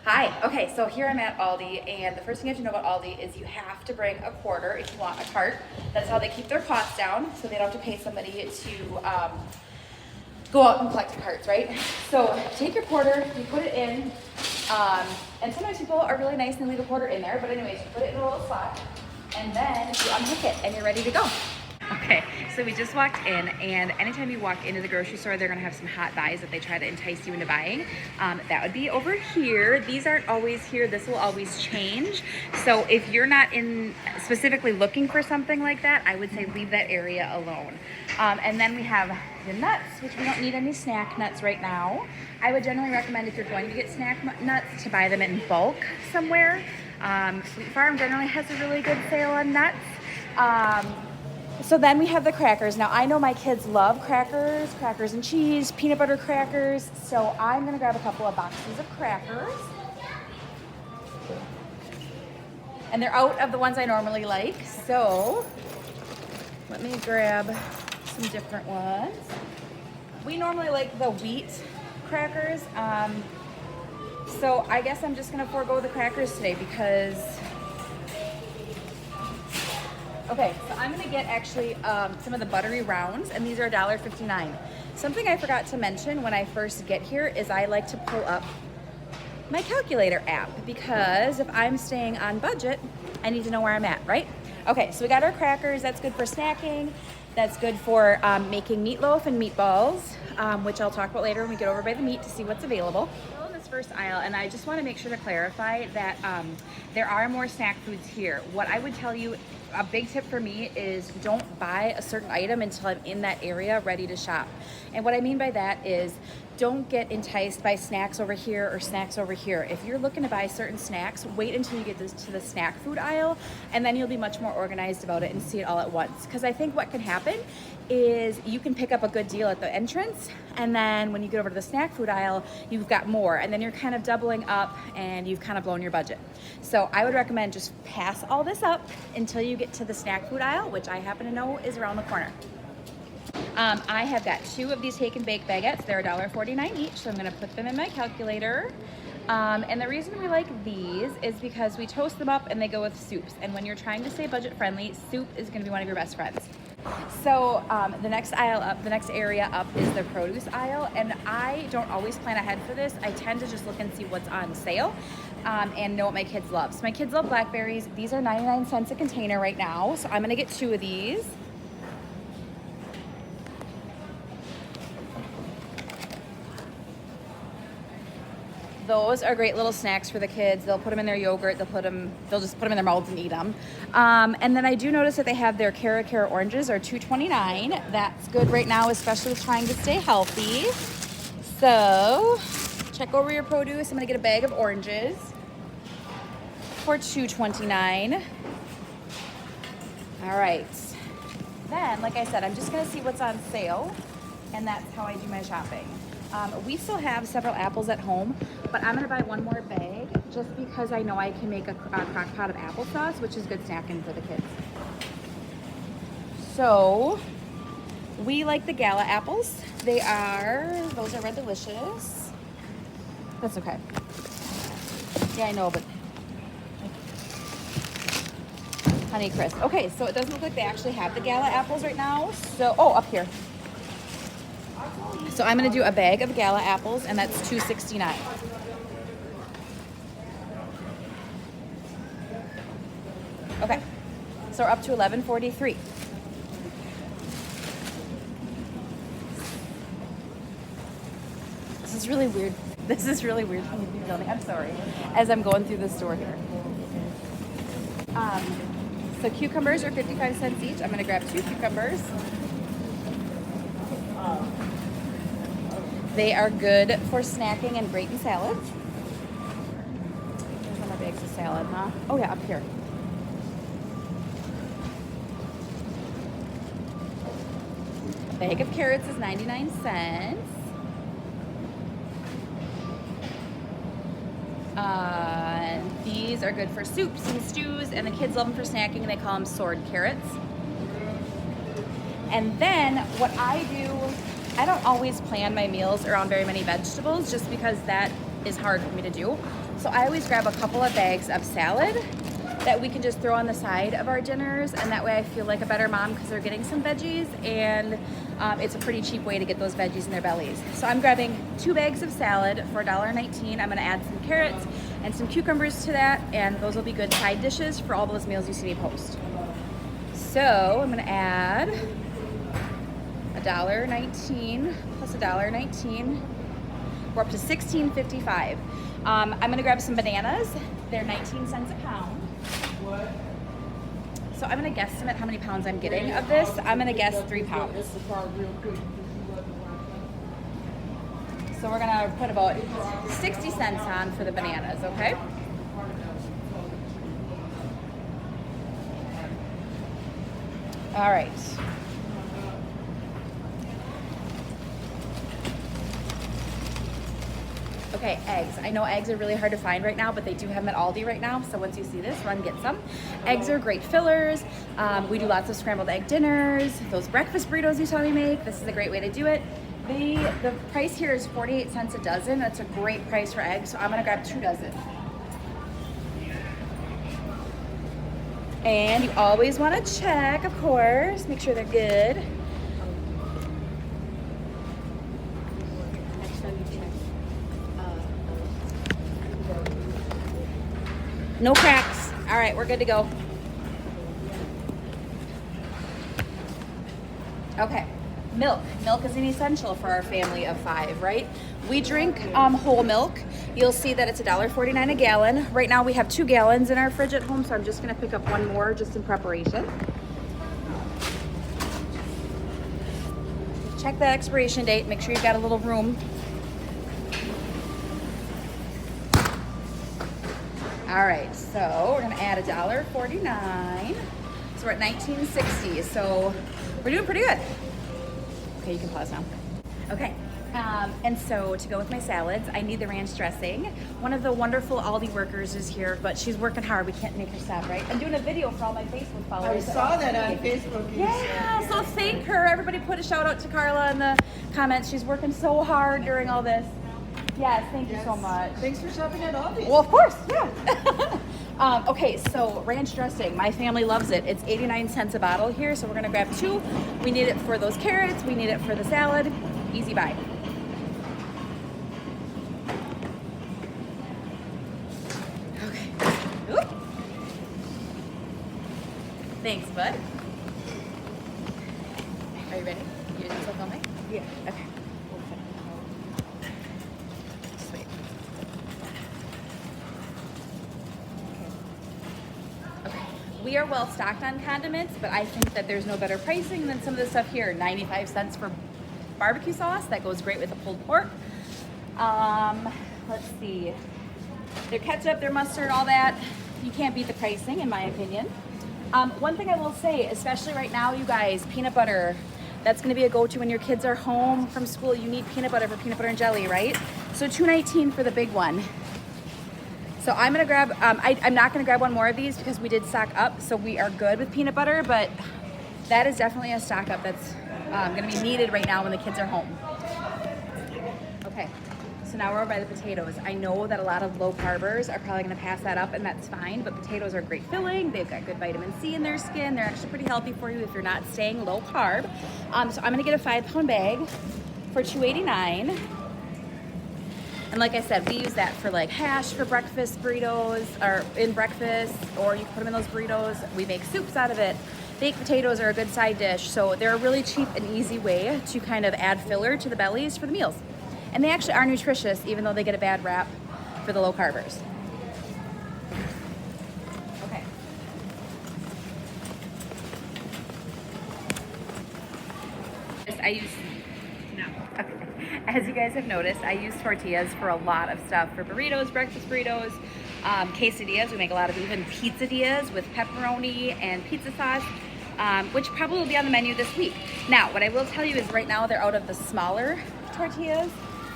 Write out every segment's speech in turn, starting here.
Hi. Okay, so here I'm at Aldi, and the first thing you have to know about Aldi is you have to bring a quarter if you want a cart. That's how they keep their costs down, so they don't have to pay somebody to go out and collect the carts, right? So take your quarter, you put it in, and sometimes people are really nice and leave a quarter in there, but anyways, you put it in a little slot, and then you unhook it, and you're ready to go. Okay, so we just walked in, and anytime you walk into the grocery store, they're gonna have some hot buys that they try to entice you into buying. That would be over here. These aren't always here. This will always change. So if you're not in specifically looking for something like that, I would say leave that area alone. And then we have the nuts, which we don't need any snack nuts right now. I would generally recommend if you're going to get snack nuts to buy them in bulk somewhere. Sweet Farm generally has a really good sale on nuts. So then we have the crackers. Now I know my kids love crackers and cheese, peanut butter crackers. So I'm gonna grab a couple of boxes of crackers. And they're out of the ones I normally like. So let me grab some different ones. We normally like the wheat crackers. So I guess I'm just gonna forego the crackers today because okay, so I'm gonna get actually some of the buttery rounds, and these are $1.59. Something I forgot to mention when I first get here is I like to pull up my calculator app because if I'm staying on budget, I need to know where I'm at, right? Okay, so we got our crackers. That's good for snacking. That's good for making meatloaf and meatballs, which I'll talk about later when we get over by the meat to see what's available. First aisle, and I just want to make sure to clarify that there are more snack foods here. What I would tell you, a big tip for me is don't buy a certain item until I'm in that area ready to shop. And what I mean by that is don't get enticed by snacks over here or snacks over here. If you're looking to buy certain snacks, wait until you get to the snack food aisle, and then you'll be much more organized about it and see it all at once. Because I think what can happen is you can pick up a good deal at the entrance, and then when you get over to the snack food aisle, you've got more, and then you're kind of doubling up and you've kind of blown your budget. So I would recommend just pass all this up until you get to the snack food aisle, which I happen to know is around the corner. I have got 2 of these take and bake baguettes. They're $1.49 each, so I'm gonna put them in my calculator. And the reason we like these is because we toast them up and they go with soups. And when you're trying to stay budget friendly, soup is gonna be one of your best friends. So the next aisle up, the next area up is the produce aisle, and I don't always plan ahead for this. I tend to just look and see what's on sale and know what my kids love. So my kids love blackberries. These are 99 cents a container right now, so I'm gonna get 2 of these. Those are great little snacks for the kids. They'll put them in their yogurt. They'll just put them in their mouths and eat them. And then I do notice that they have their Cara oranges are $2.29. That's good right now, especially with trying to stay healthy. So check over your produce. I'm gonna get a bag of oranges for $2.29. All right. Then, like I said, I'm just gonna see what's on sale, and that's how I do my shopping. We still have several apples at home, but I'm gonna buy one more bag just because I know I can make a crock pot of applesauce, which is good snacking for the kids. So we like the Gala apples. Those are Red Delicious. That's okay. Yeah, I know, but Honey Crisp. Okay, so it doesn't look like they actually have the Gala apples right now. So, up here. So I'm gonna do a bag of Gala apples, and that's $2.69. Okay, so we're up to $11.43. This is really weird. This is really weird for me to be filming. I'm sorry. As I'm going through the store here. So cucumbers are 55 cents each. I'm gonna grab 2 cucumbers. They are good for snacking and great in salads. There's one more bags of salad, huh? Oh yeah, up here. A bag of carrots is 99 cents. These are good for soups and stews, and the kids love them for snacking, and they call them sword carrots. And then what I do, I don't always plan my meals around very many vegetables just because that is hard for me to do. So I always grab a couple of bags of salad that we can just throw on the side of our dinners, and that way I feel like a better mom because they're getting some veggies, and it's a pretty cheap way to get those veggies in their bellies. So I'm grabbing 2 bags of salad for $1.19. I'm gonna add some carrots and some cucumbers to that, and those will be good side dishes for all those meals you see me post. So I'm gonna add $1.19 plus $1.19. We're up to $16.55. I'm gonna grab some bananas. They're 19 cents a pound. So I'm gonna guesstimate how many pounds I'm getting of this. I'm gonna guess 3 pounds. So we're gonna put about 60 cents on for the bananas, okay? All right. Okay, eggs. I know eggs are really hard to find right now, but they do have them at Aldi right now. So once you see this, run get some. Eggs are great fillers. We do lots of scrambled egg dinners. Those breakfast burritos you saw me make, this is a great way to do it. The price here is 48 cents a dozen. That's a great price for eggs, so I'm gonna grab 2 dozen. And you always wanna check, of course, make sure they're good. No cracks. All right, we're good to go. Okay, milk. Milk is an essential for our family of 5, right? We drink whole milk. You'll see that it's $1.49 a gallon. Right now we have 2 gallons in our fridge at home, so I'm just gonna pick up 1 more just in preparation. Check that expiration date, make sure you've got a little room. All right, so we're gonna add $1.49. So we're at $19.60, so we're doing pretty good. Okay, you can pause now. Okay, and so to go with my salads, I need the ranch dressing. One of the wonderful Aldi workers is here, but she's working hard. We can't make her stop, right? I'm doing a video for all my Facebook followers. I saw that on Facebook. Yeah, so thank her. Everybody put a shout out to Carla in the comments. She's working so hard during all this. Yes, thank you so much. Thanks for shopping at Aldi. Well, of course, yeah. Okay, so ranch dressing. My family loves it. It's 89 cents a bottle here, so we're gonna grab 2. We need it for those carrots. We need it for the salad. Easy buy. Okay. Oop. Thanks, bud. Are you ready? You still filming? Yeah. Okay. Sweet. Okay. We are well stocked on condiments, but I think that there's no better pricing than some of the stuff here. 95 cents for barbecue sauce. That goes great with the pulled pork. Let's see. Their ketchup, their mustard, all that. You can't beat the pricing, in my opinion. One thing I will say, especially right now, you guys, peanut butter. That's gonna be a go-to when your kids are home from school. You need peanut butter for peanut butter and jelly, right? So $2.19 for the big one. So I'm gonna grab, I'm not gonna grab 1 more of these because we did stock up, so we are good with peanut butter, but that is definitely a stock up that's gonna be needed right now when the kids are home. Okay, so now we're over by the potatoes. I know that a lot of low carbers are probably gonna pass that up, and that's fine, but potatoes are great filling. They've got good vitamin C in their skin. They're actually pretty healthy for you if you're not staying low carb. So I'm gonna get a 5-pound bag for $2.89. And like I said, we use that for like hash for breakfast burritos, or in breakfast, or you can put them in those burritos. We make soups out of it. Baked potatoes are a good side dish, so they're a really cheap and easy way to kind of add filler to the bellies for the meals. And they actually are nutritious, even though they get a bad rap for the low carbers. Okay. I use, no. Okay. As you guys have noticed, I use tortillas for a lot of stuff. For burritos, breakfast burritos, quesadillas. We make a lot of even pizzadillas with pepperoni and pizza sauce, which probably will be on the menu this week. Now, what I will tell you is right now they're out of the smaller tortillas,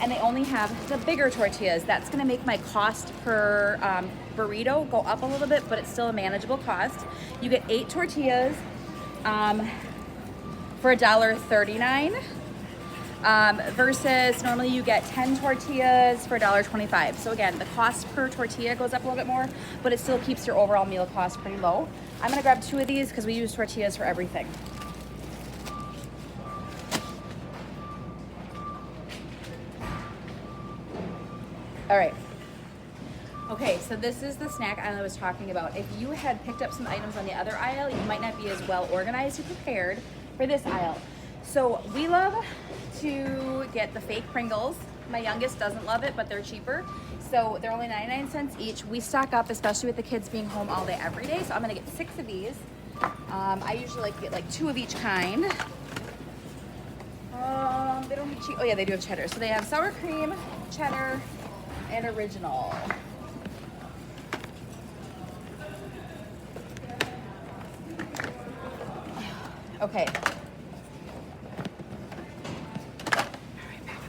and they only have the bigger tortillas. That's gonna make my cost per burrito go up a little bit, but it's still a manageable cost. You get 8 tortillas for $1.39. versus normally you get 10 tortillas for $1.25. So again, the cost per tortilla goes up a little bit more, but it still keeps your overall meal cost pretty low. I'm gonna grab 2 of these because we use tortillas for everything. All right. Okay, so this is the snack aisle I was talking about. If you had picked up some items on the other aisle, you might not be as well organized and prepared for this aisle. So we love to get the fake Pringles. My youngest doesn't love it, but they're cheaper. So they're only 99 cents each. We stock up, especially with the kids being home all day, every day. So I'm gonna get 6 of these. I usually like to get like 2 of each kind. They don't have cheese. Oh yeah, they do have cheddar. So they have sour cream, cheddar, and original. Okay.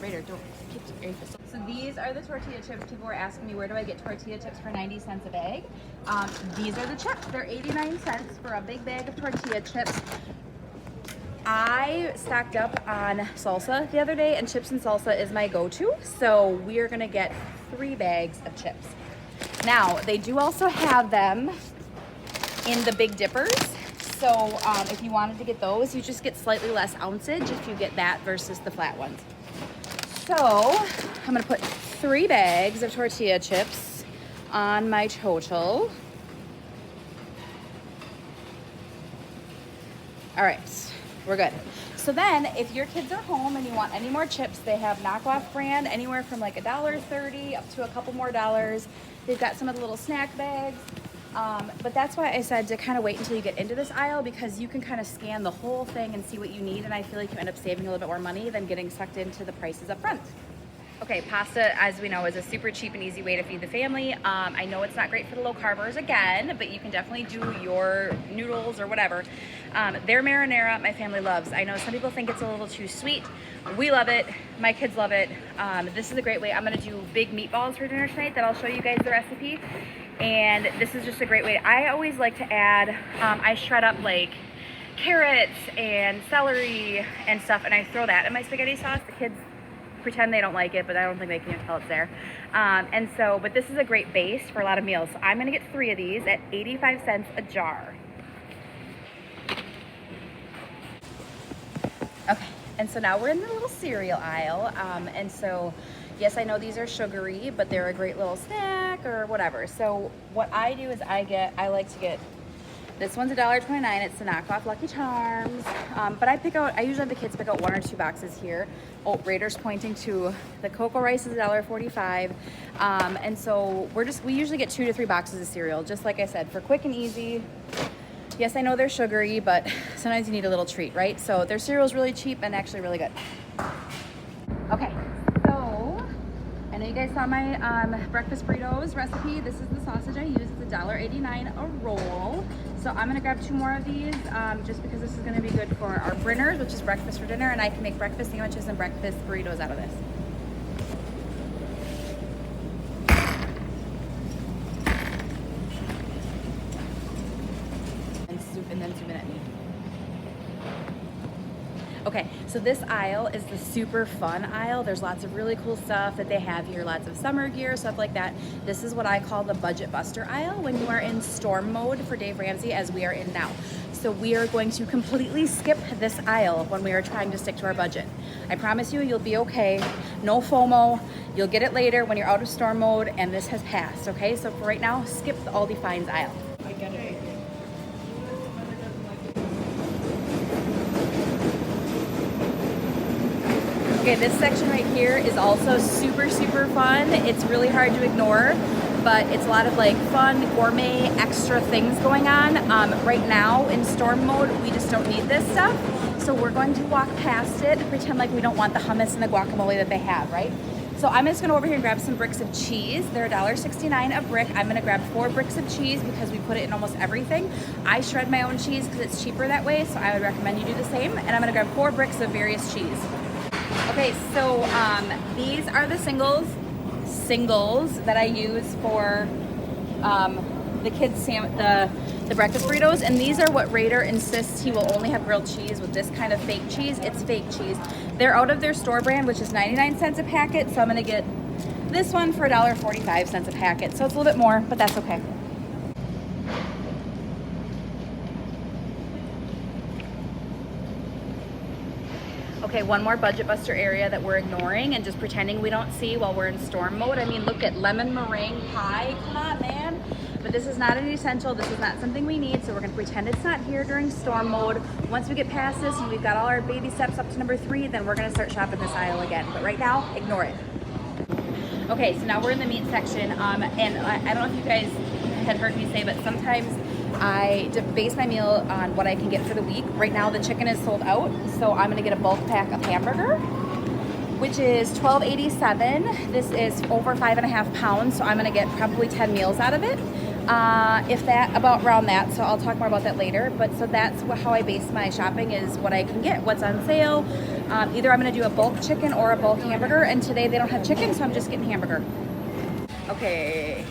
Raider, don't keep your face. So these are the tortilla chips. People were asking me, where do I get tortilla chips for 90 cents a bag? These are the chips. They're 89 cents for a big bag of tortilla chips. I stocked up on salsa the other day, and chips and salsa is my go-to. So we are gonna get 3 bags of chips. Now, they do also have them in the Big Dippers. So if you wanted to get those, you just get slightly less ounceage if you get that versus the flat ones. So I'm gonna put 3 bags of tortilla chips on my total. All right, we're good. So then if your kids are home and you want any more chips, they have knockoff brand, anywhere from like $1.30 up to a couple more dollars. They've got some of the little snack bags. But that's why I said to kind of wait until you get into this aisle, because you can kind of scan the whole thing and see what you need, and I feel like you end up saving a little bit more money than getting sucked into the prices up front. Okay, pasta, as we know, is a super cheap and easy way to feed the family. I know it's not great for the low carbers again, but you can definitely do your noodles or whatever. Their marinara, my family loves. I know some people think it's a little too sweet. We love it. My kids love it. This is a great way. I'm gonna do big meatballs for dinner tonight that I'll show you guys the recipe. And this is just a great way. I always like to add, I shred up like carrots and celery and stuff, and I throw that in my spaghetti sauce. The kids pretend they don't like it, but I don't think they can even tell it's there. But this is a great base for a lot of meals. So I'm gonna get 3 of these at 85 cents a jar. Okay, and so now we're in the little cereal aisle. Yes, I know these are sugary, but they're a great little snack or whatever. So what I do is I like to get, this one's $1.29. It's the knockoff Lucky Charms. But I usually have the kids pick out 1 or 2 boxes here. Oh, Raider's pointing to the cocoa rice is $1.45. And so we usually get 2 to 3 boxes of cereal, just like I said, for quick and easy. Yes, I know they're sugary, but sometimes you need a little treat, right? So their cereal's really cheap and actually really good. Okay. I know you guys saw my breakfast burritos recipe. This is the sausage I use. It's $1.89 a roll. So I'm gonna grab 2 more of these just because this is gonna be good for our brinners, which is breakfast for dinner, and I can make breakfast sandwiches and breakfast burritos out of this. And then zoom in at me. Okay, so this aisle is the super fun aisle. There's lots of really cool stuff that they have here, lots of summer gear, stuff like that. This is what I call the budget buster aisle when you are in storm mode for Dave Ramsey, as we are in now. So we are going to completely skip this aisle when we are trying to stick to our budget. I promise you, you'll be okay. No FOMO. You'll get it later when you're out of storm mode and this has passed, okay? So for right now, skip the Aldi Finds aisle. I get it. Okay, this section right here is also super, super fun. It's really hard to ignore, but it's a lot of like fun, gourmet, extra things going on. Right now in storm mode, we just don't need this stuff. So we're going to walk past it and pretend like we don't want the hummus and the guacamole that they have, right? So I'm just gonna over here and grab some bricks of cheese. They're $1.69 a brick. I'm gonna grab 4 bricks of cheese because we put it in almost everything. I shred my own cheese because it's cheaper that way, so I would recommend you do the same. And I'm gonna grab 4 bricks of various cheese. Okay, so these are the singles that I use for the kids the breakfast burritos, and these are what Raider insists he will only have grilled cheese with this kind of fake cheese. It's fake cheese. They're out of their store brand, which is 99 cents a packet, so I'm gonna get this one for $1.45 a packet. So it's a little bit more, but that's okay. Okay, one more budget buster area that we're ignoring and just pretending we don't see while we're in storm mode. I mean, look at lemon meringue pie. Come on, man. But this is not an essential. This is not something we need, so we're gonna pretend it's not here during storm mode. Once we get past this and we've got all our baby steps up to number 3, then we're gonna start shopping this aisle again. But right now, ignore it. Okay, so now we're in the meat section, and I don't know if you guys had heard me say, but sometimes I base my meal on what I can get for the week. Right now the chicken is sold out, so I'm gonna get a bulk pack of hamburger, which is $12.87. This is over 5.5 pounds, so I'm gonna get probably 10 meals out of it. If that, about around that, so I'll talk more about that later. But so that's how I base my shopping, is what I can get, what's on sale. Either I'm gonna do a bulk chicken or a bulk hamburger, and today they don't have chicken, so I'm just getting hamburger. Okay.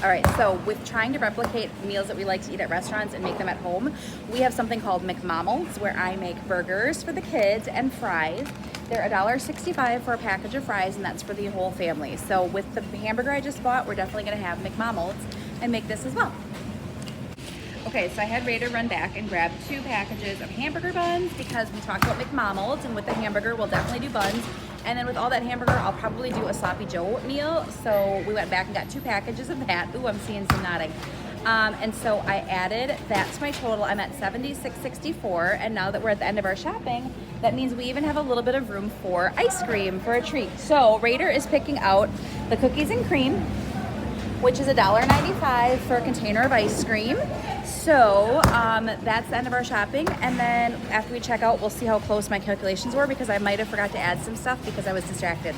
All right, so with trying to replicate meals that we like to eat at restaurants and make them at home, we have something called McMommel's, where I make burgers for the kids and fries. They're $1.65 for a package of fries, and that's for the whole family. So with the hamburger I just bought, we're definitely gonna have McMommel's and make this as well. Okay, so I had Raider run back and grab 2 packages of hamburger buns because we talked about McMommel's, and with the hamburger, we'll definitely do buns. And then with all that hamburger, I'll probably do a Sloppy Joe meal. So we went back and got 2 packages of that. Ooh, I'm seeing some nodding. And so I added that to my total. I'm at $76.64. And now that we're at the end of our shopping, that means we even have a little bit of room for ice cream for a treat. So Raider is picking out the cookies and cream, which is $1.95 for a container of ice cream. So that's the end of our shopping, and then after we check out, we'll see how close my calculations were, because I might have forgot to add some stuff because I was distracted.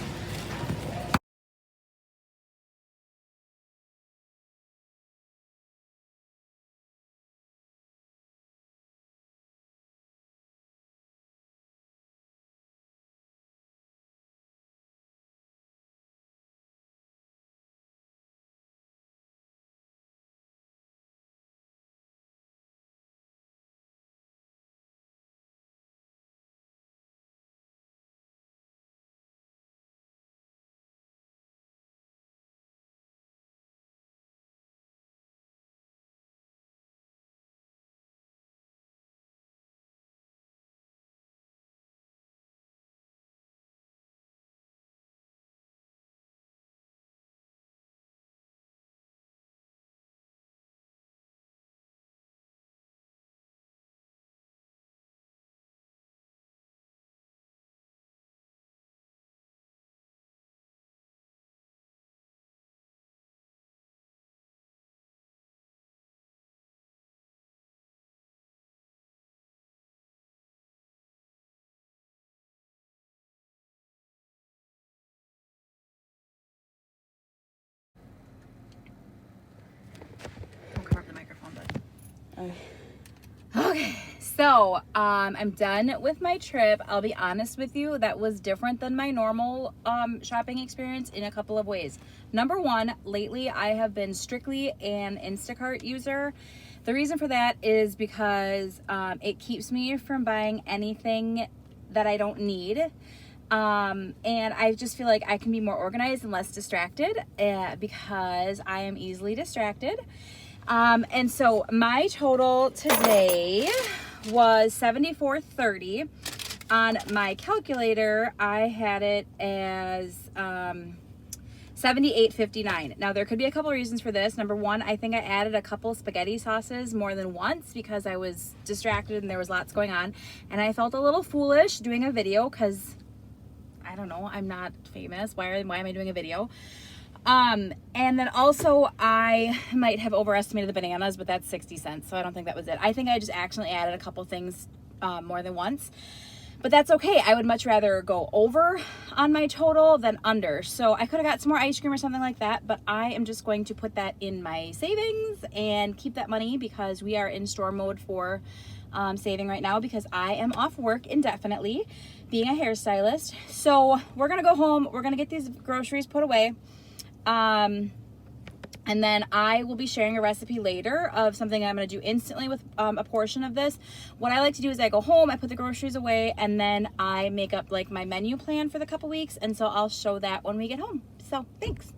Don't cover up the microphone, but. Okay, so I'm done with my trip. I'll be honest with you, that was different than my normal shopping experience in a couple of ways. Number one, lately I have been strictly an Instacart user. The reason for that is because it keeps me from buying anything that I don't need. And I just feel like I can be more organized and less distracted because I am easily distracted. And so my total today was $74.30. On my calculator, I had it as $78.59. Now there could be a couple reasons for this. Number one, I think I added a couple spaghetti sauces more than once because I was distracted and there was lots going on. And I felt a little foolish doing a video because, I don't know, I'm not famous. Why am I doing a video? And then also I might have overestimated the bananas, but that's 60 cents. So I don't think that was it. I think I just accidentally added a couple things more than once, but that's okay. I would much rather go over on my total than under. So I could have got some more ice cream or something like that, but I am just going to put that in my savings and keep that money because we are in store mode for saving right now because I am off work indefinitely being a hairstylist. So we're going to go home. We're going to get these groceries put away. I And then I will be sharing a recipe later of something I'm going to do instantly with a portion of this. What I like to do is I go home, I put the groceries away, and then I make up like my menu plan for the couple weeks. And so I'll show that when we get home. So thanks.